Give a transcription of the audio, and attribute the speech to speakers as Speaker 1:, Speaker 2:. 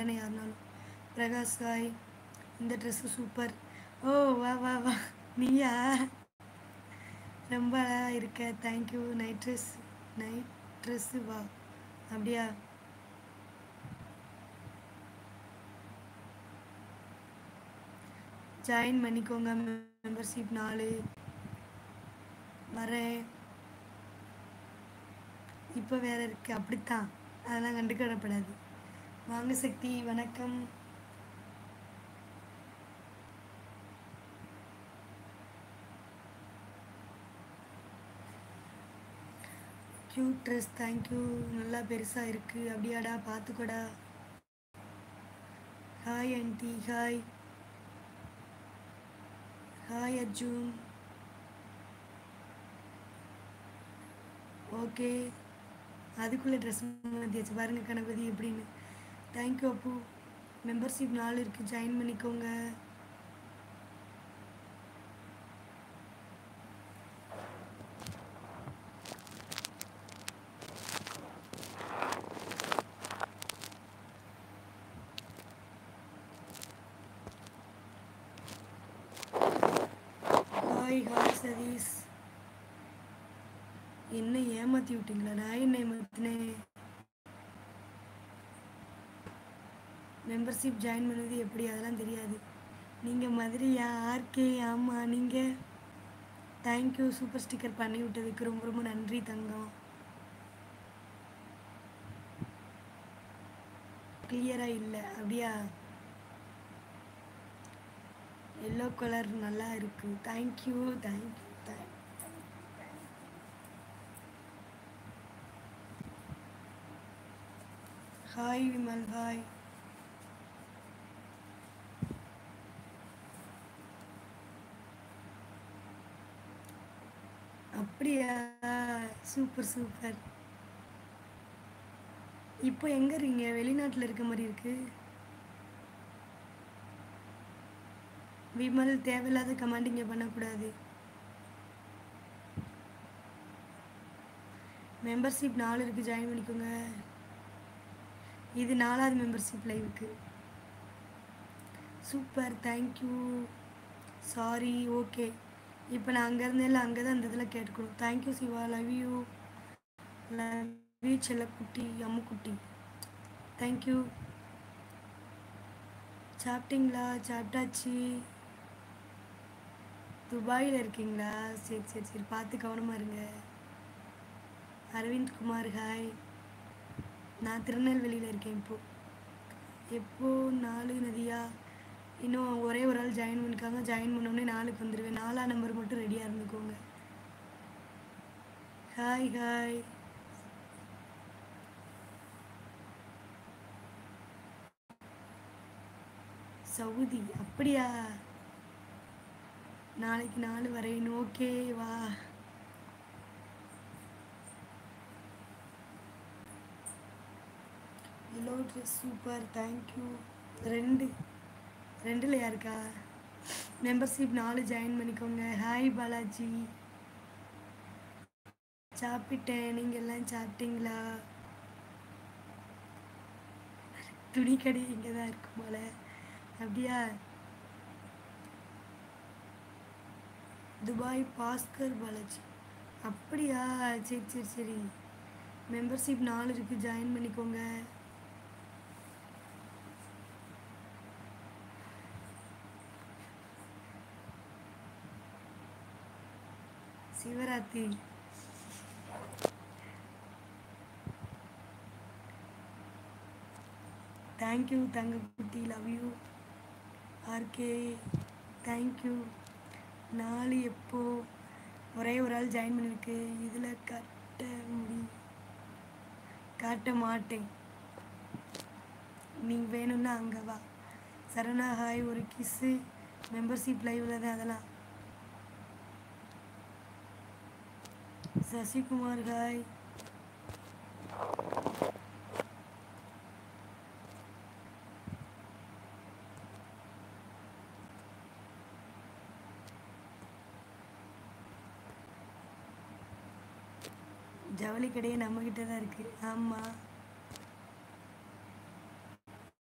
Speaker 1: உடனே யாருனாலும். பிரகாஷ் ஹாய், இந்த ட்ரெஸ்ஸு சூப்பர். ஓ வா வா வா, நீயா? ரொம்ப அழகா இருக்க, தேங்க்யூ. நைட் ட்ரெஸ்ஸு வா, அப்படியா? ஜாயின் பண்ணிக்கோங்க, மெம்பர்ஷிப் 4 வரேன். இப்போ வேற இருக்கு, அப்படித்தான், அதெல்லாம் கண்டுக்கிடப்படாது. வாங்க சக்தி, வணக்கம். Cute dress, thank you. நல்லா பெருசாக இருக்குது, அப்படியாடா? பார்த்துக்கோடா. Hi aunty, hi. Hi Arjun. Okay, அதுக்குள்ளே ட்ரெஸ் மாற்றியாச்சு பாருங்கள் கணபதி எப்படின்னு. தேங்க்யூ அப்பு. மெம்பர்ஷிப் 4 இருக்குது, ஜாயின் பண்ணிக்கோங்க. Hi hi Sathish. என்ன ஏமாற்றி விட்டீங்களா? நான் என்ன ஏமாத்தினேன்? மெம்பர்ஷிப் ஜாயின் பண்ணுறது எப்படி, அதெல்லாம் தெரியாது. நீங்கள் மதுரையா? ஆர்கே? ஆமாம், நீங்கள்? தேங்க்யூ, சூப்பர் ஸ்டிக்கர் பண்ணி விட்டதுக்கு ரொம்ப ரொம்ப நன்றி தங்கம். கிளியராக இல்லை, அப்படியா? எல்லோ கலர் நல்லா இருக்குது, thank you thank you. Hi Vimal, hi. அப்படியா? Super super. இப்போ எங்கே இருக்கீங்க? வெளிநாட்டில் இருக்க மாதிரி இருக்கு. விமல், தேவையில்லாத கமெண்ட் இங்கே பண்ணக்கூடாது. மெம்பர்ஷிப் 4 இருக்குது, ஜாயின் பண்ணிக்கோங்க. இது 4வது மெம்பர்ஷிப் லைவுக்கு. Super, thank you. Sorry, okay. இப்போ நான் அங்கே இருந்தேன்ல, அங்கே தான் அந்த இதில் கேட்டுக்கணும். Thank you Shiva, love you. Love you செல்லக்குட்டி, அம்முக்குட்டி, தேங்க்யூ. சாப்பிட்டீங்களா? சாப்பிட்டாச்சு. துபாயில் இருக்கீங்களா? சரி சரி சரி, பார்த்து கவனமாக இருங்க. அரவிந்த் குமார், ஹாய். நான் திருநெல்வேலியில் இருக்கேன் இப்போது. எப்போது 4 நதியா? இன்னும் ஒரே ஒரு ஆள் ஜாயின் பண்ணிக்காங்க, ஜாயின் பண்ணோடனே 4க்கு வந்துடுவேன். 4ஆம் நம்பர் மட்டும் ரெடியாக இருந்துக்கோங்க. Hi hi. சவுதி, அப்படியா? நாளைக்கு 4 வரேன், ஓகே வா. Yellow dress super, thank you. 2ல் யாருக்கா? மெம்பர்ஷிப் 4 ஜாயின் பண்ணிக்கோங்க. ஹாய் பாலாஜி. சாப்பிட்டேன், நீங்கள் எல்லாம் சாப்பிட்டீங்களா? துணி கடை இங்கே தான் இருக்கும் போல, அப்படியா? துபாய் பாஸ்கர் பாலாஜி, அப்படியா? சரி சரி சரி. மெம்பர்ஷிப் 4 இருக்குது, ஜாயின் பண்ணிக்கோங்க. சிவராத்திரி. தேங்க்யூ தங்கக்குட்டி, லவ் யூ. RK, thank you. 4 எப்போ? ஒரே ஒரு ஆள் ஜாயின் பண்ணிருக்கு. இதில் காட்ட மாட்டேன். நீ வேணும்னா அங்கே வா. சரணா, ஹாய். ஒரு கிஸ்ஸு. மெம்பர்ஷிப் லைவில் தான் அதெல்லாம். சசிகுமார், ஹாய். ஜவுளி கடையே நம்மக்கிட்ட தான் இருக்குது. ஆமாம்,